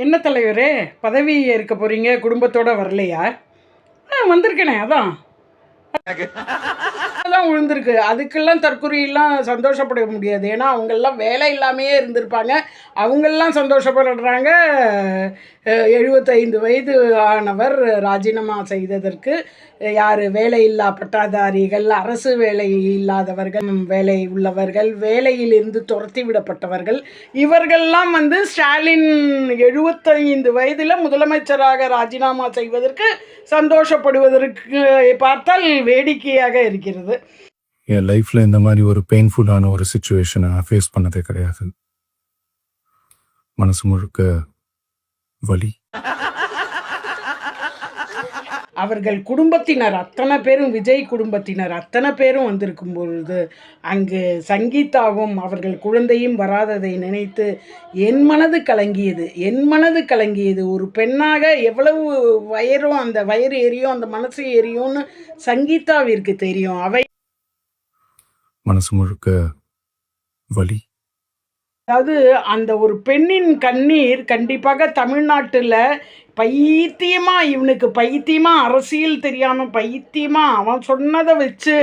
என்ன தலைவரே பதவி ஏற்க போகிறீங்க, குடும்பத்தோடு வரலையா? வந்திருக்கேனே, அதான் விழுந்திருக்கு. அதுக்கெல்லாம் தற்கொலையெல்லாம் சந்தோஷப்பட முடியாது. ஏன்னா அவங்கெல்லாம் வேலை இல்லாமையே இருந்திருப்பாங்க. அவங்கெல்லாம் சந்தோஷப்படுறாங்க. 75 வயது ஆனவர் ராஜினாமா செய்ததற்கு யார்? வேலையில்லா பட்டாதாரிகள், அரசு வேலை இல்லாதவர்கள், வேலை உள்ளவர்கள், வேலையிலிருந்து துரத்தி விடப்பட்டவர்கள், இவர்கள்லாம் ஸ்டாலின் 75 வயதில் முதலமைச்சராக ராஜினாமா செய்வதற்கு சந்தோஷப்படுவதற்கு பார்த்தால் வேடிக்கையாக இருக்கிறது. என் லைஃப்ல இந்த மாதிரி ஒரு பெயின்ஃபுல்லான ஒரு சிச்சுவேஷனை ஃபேஸ் பண்ணதே கிடையாது. மனசு முழுக்க வலி. அவர்கள் குடும்பத்தினர் அத்தனை பேரும், விஜய் குடும்பத்தினர் அத்தனை பேரும் வந்திருக்கும் பொழுது அங்கு சங்கீதாவும் அவர்கள் குழந்தையும் வராததை நினைத்து என் மனது கலங்கியது. ஒரு பெண்ணாக எவ்வளவு வயரும், அந்த வயிறு எரியும், அந்த மனசு எரியும்னு சங்கீதாவிற்கு தெரியும். அவை மனசு முழுக்க வலி. அதாவது அந்த ஒரு பெண்ணின் கண்ணீர் கண்டிப்பாக தமிழ்நாட்டில் இவனுக்கு பைத்தியமாக, அரசியல் தெரியாமல் பைத்தியமாக அவன் சொன்னதை வச்சு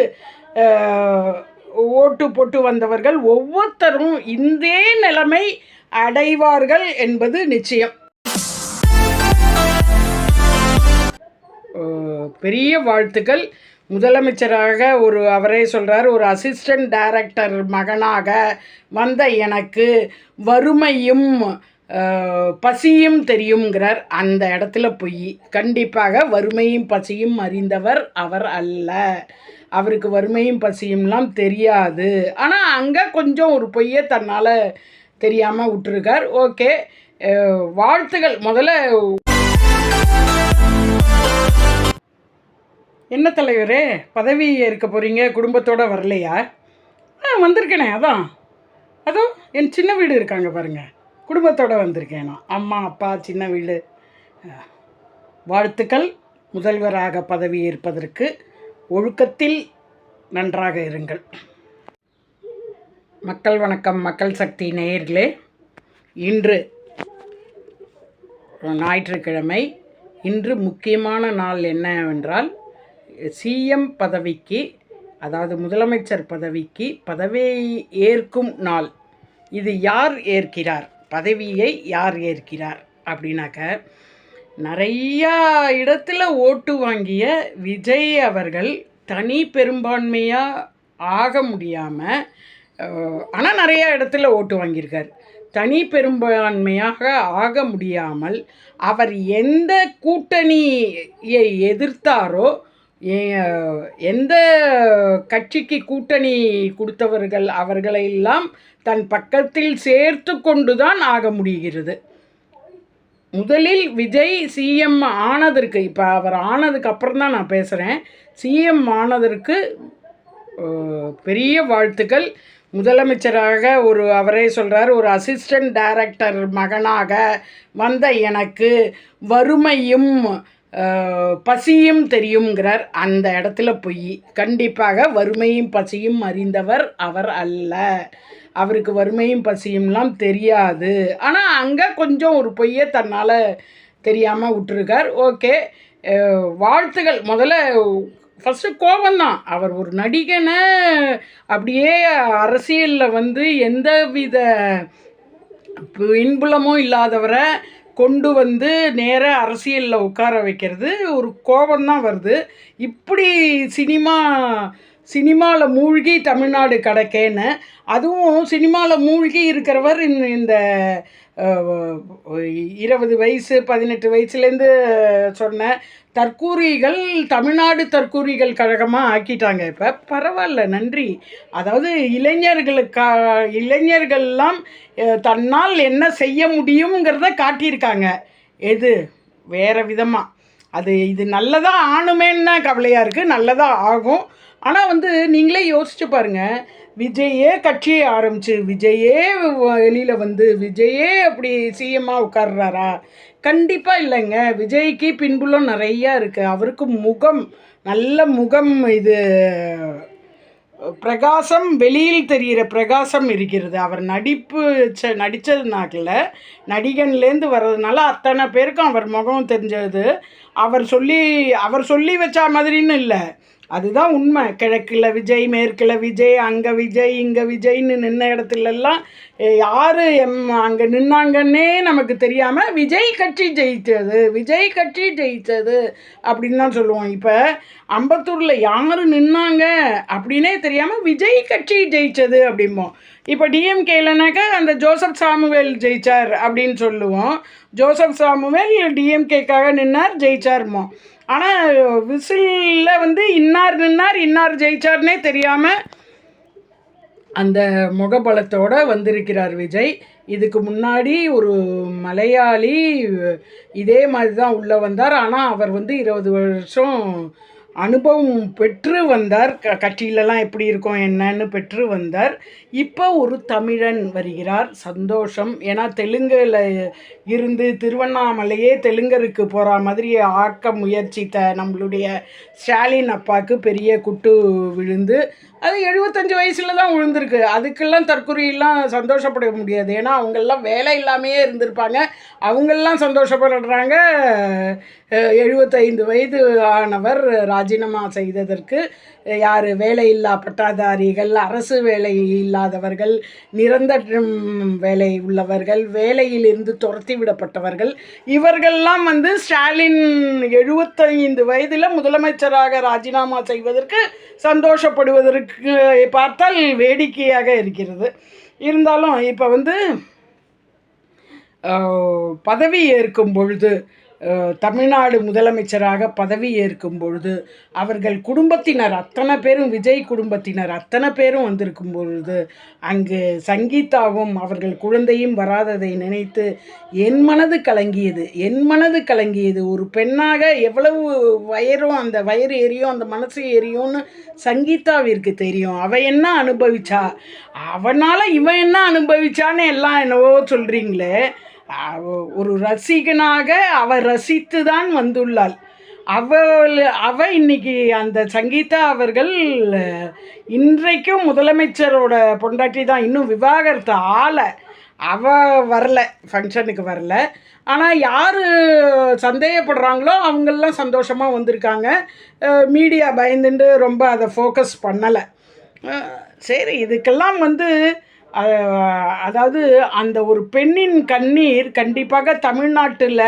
ஓட்டு போட்டு வந்தவர்கள் ஒவ்வொருத்தரும் இந்த நிலைமை அடைவார்கள் என்பது நிச்சயம். பெரிய வாழ்த்துக்கள். முதலமைச்சராக அவரே சொல்கிறார், ஒரு அசிஸ்டன்ட் டைரக்டர் மகனாக வந்த எனக்கு வறுமையும் பசியும் தெரியுங்கிறார். அந்த இடத்துல போய் கண்டிப்பாக வறுமையும் பசியும் அறிந்தவர் அவர் அல்ல. அவருக்கு வறுமையும் பசியும்லாம் தெரியாது. ஆனால் அங்கே கொஞ்சம் ஒரு பொய்யை தன்னால் தெரியாமல் விட்டுருக்கார். ஓகே, வாழ்த்துகள். முதல்ல என்ன தலைவரே பதவி ஏற்க போகிறீங்க, குடும்பத்தோடு வரலையா? வந்திருக்கேனே, அதோ என் சின்ன வீடு இருக்காங்க பாருங்கள், குடும்பத்தோடு வந்திருக்கேன் நான். அம்மா, அப்பா, சின்ன வீடு. வாழ்த்துக்கள். முதல்வராக பதவி ஏற்பதற்கு ஒழுக்கத்தில் நன்றாக இருங்கள். மக்கள் வணக்கம், மக்கள் சக்தி நேயர்களே. இன்று ஞாயிற்றுக்கிழமை. இன்று முக்கியமான நாள் என்னவென்றால், சிஎம் பதவிக்கு, அதாவது முதலமைச்சர் பதவிக்கு பதவி ஏற்கும் நாள். இது யார் ஏற்கிறார், பதவியை யார் ஏற்கிறார் அப்படின்னாக்க, நிறையா இடத்துல ஓட்டு வாங்கிய விஜய் அவர்கள் தனி பெரும்பான்மையாக ஆக முடியாமல், ஆனால் நிறையா இடத்துல ஓட்டு வாங்கியிருக்கார். தனி பெரும்பான்மையாக ஆக முடியாமல் அவர் எந்த கூட்டணியை எதிர்த்தாரோ, எந்த கட்சிக்கு கூட்டணி கொடுத்தவர்கள் அவர்களெல்லாம் தன் பக்கத்தில் சேர்த்து கொண்டு தான் ஆக முடிகிறது. முதலில் விஜய் சிஎம் ஆனதற்கு, இப்போ அவர் ஆனதுக்கு அப்புறம் தான் நான் பேசுகிறேன், சிஎம் ஆனதற்கு பெரிய வாழ்த்துக்கள். முதலமைச்சராக அவரே சொல்கிறார், ஒரு அசிஸ்டன்ட் டைரக்டர் மகனாக வந்த எனக்கு வறுமையும் பசியும் தெரியுங்கிறார். அந்த இடத்துல போய் கண்டிப்பாக வறுமையும் பசியும் அறிந்தவர் அவர் அல்ல. அவருக்கு வறுமையும் பசியும்லாம் தெரியாது. ஆனால் அங்கே கொஞ்சம் ஒரு பொய்யை தன்னால் தெரியாமல் விட்டுருக்கார். ஓகே, வாழ்த்துகள். முதல்ல ஃபஸ்ட்டு கோபந்தான். அவர் ஒரு நடிகனை அப்படியே அரசியலில் எந்த வித பின்புலமும் இல்லாதவரை கொண்டு நேராக அரசியலில் உட்கார வைக்கிறது ஒரு கோபந்தான் வருது. இப்படி சினிமாவில் மூழ்கி தமிழ்நாடு கிடக்கேன்னு, அதுவும் சினிமாவில் மூழ்கி இருக்கிறவர் இந்த 20 வயசு 18 வயசுலேருந்து சொன்ன தற்கூரிகள் தமிழ்நாடு தற்கூரிகள் கழகமாக ஆக்கிட்டாங்க. இப்போ பரவாயில்ல, நன்றி. அதாவது இளைஞர்கள்லாம் தன்னால் என்ன செய்ய முடியுங்கிறத காட்டியிருக்காங்க. எது வேறு விதமாக இது நல்லதாக ஆணுமேன்னு கவலையாக இருக்குது. நல்லதாக ஆகும். ஆனால் நீங்களே யோசிச்சு பாருங்கள், விஜயே கட்சியை ஆரம்பிச்சு, விஜயே வெளியில் விஜயே அப்படி சிஎம்மாக உட்கார்றாரா? கண்டிப்பாக இல்லைங்க. விஜய்க்கு பின்புலம் நிறையா இருக்குது. அவருக்கு நல்ல முகம், இது பிரகாசம், வெளியில் தெரிகிற பிரகாசம் இருக்கிறது. அவர் நடித்ததுனாக்கில் நடிகன்லேருந்து வர்றதுனால அத்தனை பேருக்கும் அவர் முகம் தெரிஞ்சது. அவர் சொல்லி வச்சா மாதிரின்னு இல்லை, அதுதான் உண்மை. கிழக்கில் விஜய், மேற்கில் விஜய், அங்கே விஜய், இங்கே விஜய்ன்னு நின்ன இடத்துலலாம் யார் அங்கே நின்னாங்கன்னே நமக்கு தெரியாமல் விஜய் கட்சி ஜெயித்தது அப்படின்னு தான் சொல்லுவோம். இப்போ அம்பத்தூரில் யார் நின்னாங்க அப்படின்னே தெரியாமல் விஜய் கட்சி ஜெயித்தது அப்படிம்போம். இப்போ டிஎம்கேலனாக்கா அந்த ஜோசப் சாமுவேல் ஜெயிச்சார் அப்படின்னு சொல்லுவோம். ஜோசப் சாமுவேல் டிஎம்கேக்காக நின்னார், ஜெயிச்சார்மோ. ஆனால் விசிலில் இன்னார் நின்னார், இன்னார் ஜெயிச்சார்னே தெரியாமல் அந்த முகபலத்தோடு வந்திருக்கிறார் விஜய். இதுக்கு முன்னாடி ஒரு மலையாளி இதே மாதிரி தான் உள்ளே வந்தார். ஆனால் அவர் 20 வருஷம் அனுபவம் பெற்று வந்தார். கட்சியிலலாம் எப்படி இருக்கும் என்னன்னு பெற்று வந்தார். இப்போ ஒரு தமிழன் வருகிறார், சந்தோஷம். ஏன்னா தெலுங்கில் இருந்து திருவண்ணாமலையே தெலுங்கருக்கு போகிற மாதிரி ஆக்க முயற்சித்த நம்மளுடைய ஸ்டாலின் அப்பாவுக்கு பெரிய குட்டு விழுந்து, அது 75 வயசில் தான் விழுந்திருக்கு. அதுக்கெல்லாம் தற்கொலையெல்லாம் சந்தோஷப்பட முடியாது. ஏன்னா அவங்கெல்லாம் வேலை இல்லாமையே இருந்திருப்பாங்க. அவங்கெல்லாம் சந்தோஷப்படுறாங்க. 75 வயது ஆனவர் ராஜினாமா செய்ததற்கு யார்? வேலையில்லா பட்டாதாரிகள், அரசு வேலை இல்லாதவர்கள், நிரந்தர வேலை உள்ளவர்கள், வேலையிலிருந்து துரத்தி விடப்பட்டவர்கள், இவர்கள்லாம் ஸ்டாலின் 75 வயதில் முதலமைச்சராக ராஜினாமா செய்வதற்கு சந்தோஷப்படுவதற்கு பார்த்தால் வேடிக்கையாக இருக்கிறது. இருந்தாலும் இப்போ பதவி ஏற்கும் பொழுது, தமிழ்நாடு முதலமைச்சராக பதவி ஏற்கும் பொழுது அவர்கள் குடும்பத்தினர் அத்தனை பேரும், விஜய் குடும்பத்தினர் அத்தனை பேரும் வந்திருக்கும் பொழுது அங்கு சங்கீதாவும் அவர்கள் குழந்தையும் வராததை நினைத்து என் மனது கலங்கியது. ஒரு பெண்ணாக எவ்வளவு வயரும், அந்த வயிறு எரியும், அந்த மனசு எரியும்னு சங்கீதாவிற்கு தெரியும். அவள் என்ன அனுபவிச்சா, அவனால் இவன் என்ன அனுபவிச்சான்னு எல்லாம் என்னவோ சொல்கிறீங்களே. ஒரு ரசிகனாக அவள் ரசித்து தான் வந்துள்ளாள். அவ இன்னைக்கு அந்த சங்கீதா அவர்கள் இன்றைக்கும் முதலமைச்சரோட பொண்டாட்டி தான். இன்னும் விவாகரத்து அவள் வரல, ஃபங்க்ஷனுக்கு வரல. ஆனால் யார் சந்தேகப்படுறாங்களோ அவங்கெல்லாம் சந்தோஷமாக வந்திருக்காங்க. மீடியா பயந்துட்டு ரொம்ப அதை ஃபோக்கஸ் பண்ணலை. சரி, இதுக்கெல்லாம் அதாவது அந்த ஒரு பெண்ணின் கண்ணீர் கண்டிப்பாக தமிழ்நாட்டில்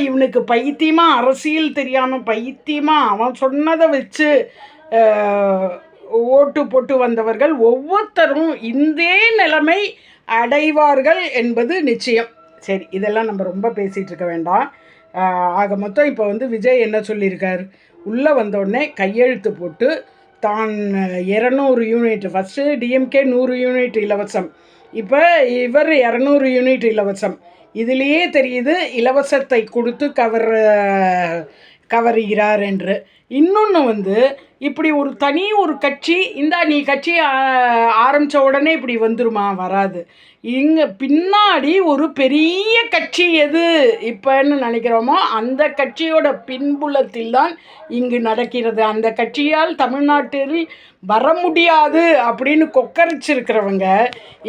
இவனுக்கு பைத்தியமாக, அரசியல் தெரியாமல் பைத்தியமாக அவன் சொன்னதை வச்சு ஓட்டு போட்டு வந்தவர்கள் ஒவ்வொருத்தரும் இந்த நிலைமை அடைவார்கள் என்பது நிச்சயம். சரி, இதெல்லாம் நம்ம ரொம்ப பேசிகிட்டு இருக்க வேண்டாம். ஆக மொத்தம் இப்போ விஜய் என்ன சொல்லியிருக்கார்? உள்ளே வந்தோடனே கையெழுத்து போட்டு தான் 200 யூனிட், ஃபஸ்ட்டு டிஎம்கே 100 யூனிட் இலவசம், இப்போ இவர் 200 யூனிட் இலவசம். இதுலேயே தெரியுது இலவசத்தை கொடுத்து கவருகிறார் என்று. இன்னொன்று இப்படி ஒரு கட்சி, நீ கட்சி ஆரம்பித்த உடனே இப்படி வந்துருமா? வராது. இங்கே பின்னாடி ஒரு பெரிய கட்சி எது இப்போன்னு நினைக்கிறோமோ அந்த கட்சியோட பின்புலத்தில் தான் இங்கு நடக்கிறது. அந்த கட்சியால் தமிழ்நாட்டில் வர முடியாது அப்படின்னு கொக்கரிச்சிருக்கிறவங்க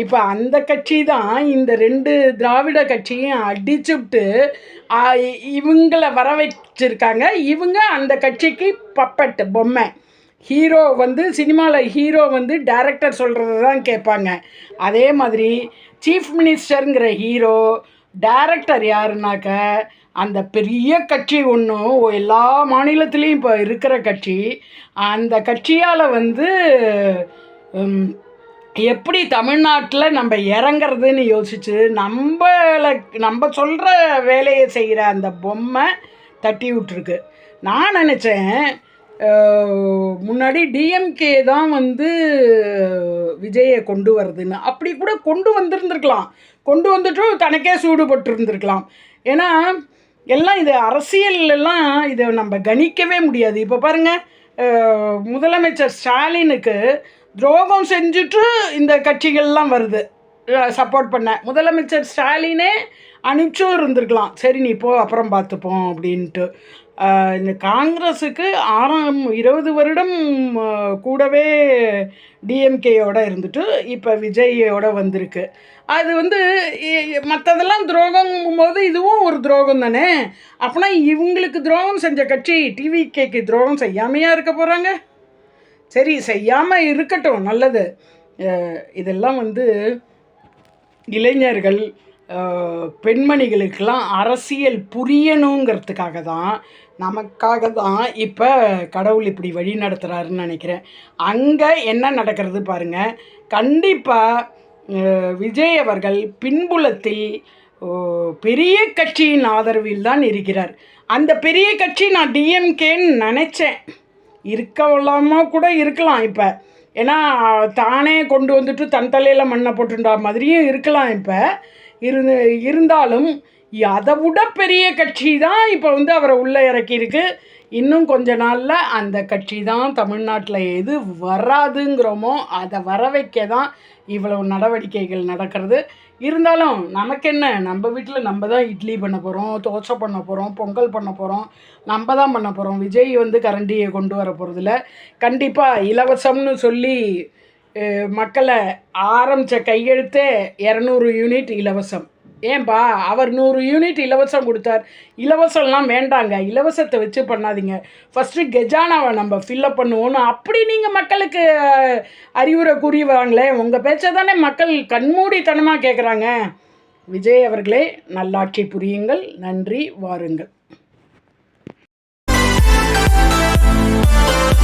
இப்போ அந்த கட்சி தான் இந்த 2 திராவிட கட்சியும் அடிச்சுட்டு இவங்களை வர வச்சிருக்காங்க. இவங்க அந்த கட்சிக்கு பப்பட் பொம்மை. ஹீரோ சினிமாவில் ஹீரோ டைரக்டர் சொல்கிறது தான் கேட்பாங்க. அதே மாதிரி சீஃப் மினிஸ்டருங்கிற ஹீரோ, டைரக்டர் யாருனாக்க அந்த பெரிய கட்சி ஒன்றும் எல்லா மாநிலத்துலேயும் இப்போ இருக்கிற கட்சி. அந்த கட்சியால் எப்படி தமிழ்நாட்டில் நம்ம இறங்கிறதுன்னு யோசிச்சு நம்ம சொல்கிற வேலையை செய்கிற அந்த பொம்மை தட்டி விட்டுருக்கு. நான் நினச்சேன் முன்னாடி டிஎம்கே தான் விஜயை கொண்டு வருதுன்னு. அப்படி கூட கொண்டு வந்திருந்துருக்கலாம், கொண்டு வந்துட்டு தனக்கே சூடுபட்டு இருந்திருக்கலாம். ஏன்னா எல்லாம் இது அரசியல்லாம் இதை நம்ம கணிக்கவே முடியாது. இப்போ பாருங்கள், முதலமைச்சர் ஸ்டாலினுக்கு துரோகம் செஞ்சுட்டு இந்த கட்சிகள்லாம் வருது சப்போர்ட் பண்ண. முதலமைச்சர் ஸ்டாலினே அனுப்பிச்சும் இருந்திருக்கலாம், சரி நீ போ அப்புறம் பார்த்துப்போம் அப்படின்ட்டு. இந்த காங்கிரஸுக்கு 20 வருடம் கூடவே டிஎம்கேயோட இருந்துட்டு இப்போ விஜயோட வந்திருக்கு. அது வந்து மற்றதெல்லாம் துரோகங்கும் போது இதுவும் ஒரு துரோகம் தானே. அப்போனா இவங்களுக்கு துரோகம் செஞ்ச கட்சி டிவிகேக்கு துரோகம் செய்யாமையாக இருக்க போகிறாங்க? சரி, செய்யாமல் இருக்கட்டும், நல்லது. இதெல்லாம் வந்து இளைஞர்கள் பெண்மணிகளுக்கெல்லாம் அரசியல் புரியணுங்கிறதுக்காக தான், நமக்காக தான் இப்போ கடவுள் இப்படி வழி நடத்துகிறாருன்னு நினைக்கிறேன். அங்கே என்ன நடக்கிறது பாருங்கள். கண்டிப்பாக விஜய் அவர்கள் பின்புலத்தில் பெரிய கட்சியின் ஆதரவில் தான் இருக்கிறார். அந்த பெரிய கட்சி நான் டிஎம்கேன்னு நினச்சேன், இருக்கலாமா கூட இருக்கலாம் இப்போ. ஏன்னா தானே கொண்டு வந்துட்டு தன் தலையில் மண்ணை போட்டுண்டா மாதிரியும் இருக்கலாம் இப்போ. இருந்தாலும் அதை விட பெரிய கட்சி தான் இப்போ வந்து அவரை உள்ளே இறக்கியிருக்கு. இன்னும் கொஞ்ச நாளில் அந்த கட்சி தான் தமிழ்நாட்டில் எது வராதுங்கிறோமோ அதை வர வைக்க தான் இவ்வளவு நடவடிக்கைகள் நடக்கிறது. இருந்தாலும் நமக்கு என்ன, நம்ம வீட்டில் நம்ம தான் இட்லி பண்ண போகிறோம், தோசை பண்ண போகிறோம், பொங்கல் பண்ண போகிறோம், நம்ம தான் பண்ண போகிறோம். விஜய் வந்து கரண்டியை கொண்டு வர போகிறதில்ல. கண்டிப்பாக இலவசம்னு சொல்லி மக்களை ஆரம்பித்த கையெழுத்தே 200 யூனிட் இலவசம். ஏன்பா அவர் 100 யூனிட் இலவசம் கொடுத்தார். இலவசம்லாம் வேண்டாங்க, இலவசத்தை வச்சு பண்ணாதீங்க, ஃபஸ்ட்டு கெஜானாவை நம்ம ஃபில்லப் பண்ணுவோன்னு அப்படி நீங்கள் மக்களுக்கு அறிவுரை கூறிவாங்களே. உங்கள் பேச்சை தானே மக்கள் கண்மூடித்தனமாக கேட்குறாங்க. விஜய் அவர்களே, நல்லாட்சி புரியுங்கள். நன்றி, வாருங்கள்.